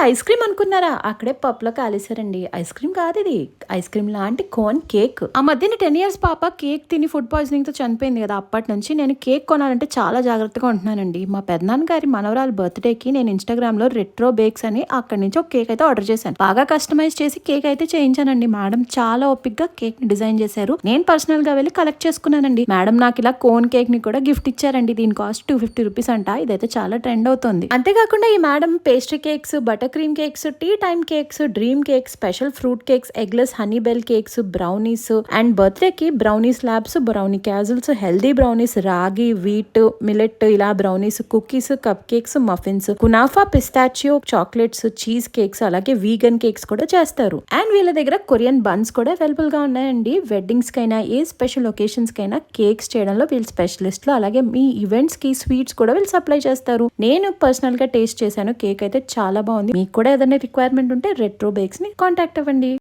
Ice cream అనుకున్నారా? అక్కడే పప్పులో కాలేశారండి. ఐస్ క్రీమ్ కాదు ఇది. ఐస్ క్రీమ్ లాంటి కోన్ కేక్. ఆ మధ్యన 10 ఇయర్స్ పాప కేక్ తిని ఫుడ్ పాయిజనింగ్ తో చనిపోయింది కదా. అప్పటి నుంచి నేను కేక్ కొనాలంటే చాలా జాగ్రత్తగా ఉంటున్నానండి. మా పెద్దనాన్న గారి మనవరాలు బర్త్డే కి నేను ఇన్స్టాగ్రామ్ లో రెట్రో బేక్స్ అని అక్కడి నుంచి ఒక కేక్ అయితే ఆర్డర్ చేశాను. బాగా కస్టమైజ్ చేసి కేక్ అయితే చేయించానండి. మేడం చాలా ఓపిక్ గా కేక్ ని డిజైన్ చేశారు. నేను పర్సనల్ గా వెళ్ళి కలెక్ట్ చేసుకున్నానండి. మేడం నాకు ఇలా కోన్ కేక్ ని కూడా గిఫ్ట్ ఇచ్చారండి. దీని కాస్ట్ 250 రూపీస్ అంట. ఇదైతే చాలా ట్రెండ్ అవుతుంది. అంతేకాకుండా ఈ madam pastry cakes, butter cream cakes, tea time cakes, dream cakes, special fruit cakes, eggless honey bell cakes, brownies and birthday కి brownie slabs, brownie casuals, healthy brownies, ragi, wheat, millet ఇలా brownies, cookies, cup cakes, muffins, kunafa, pistachio, chocolates, cheese cakes, అలాగే vegan cakes కూడా చేస్తారు. And వీళ్ళ దగ్గర Korean buns కూడా available గా ఉన్నాయండి. వెడ్డింగ్స్ కైనా ఏ స్పెషల్ ఒకేషన్స్ కైనా కేక్స్ చేయడంలో వీళ్ళు స్పెషలిస్ట్లు. అలాగే మీ ఈవెంట్స్ కి స్వీట్స్ కూడా వీళ్ళు సప్లై చేస్తారు. నేను పర్సనల్ గా టేస్ట్ చేశాను. కేక్ అయితే చాలా బాగుంది. మీకు కూడా ఏదైనా రిక్వైర్మెంట్ ఉంటే రెట్రో బేక్స్ ని కాంటాక్ట్ అవ్వండి.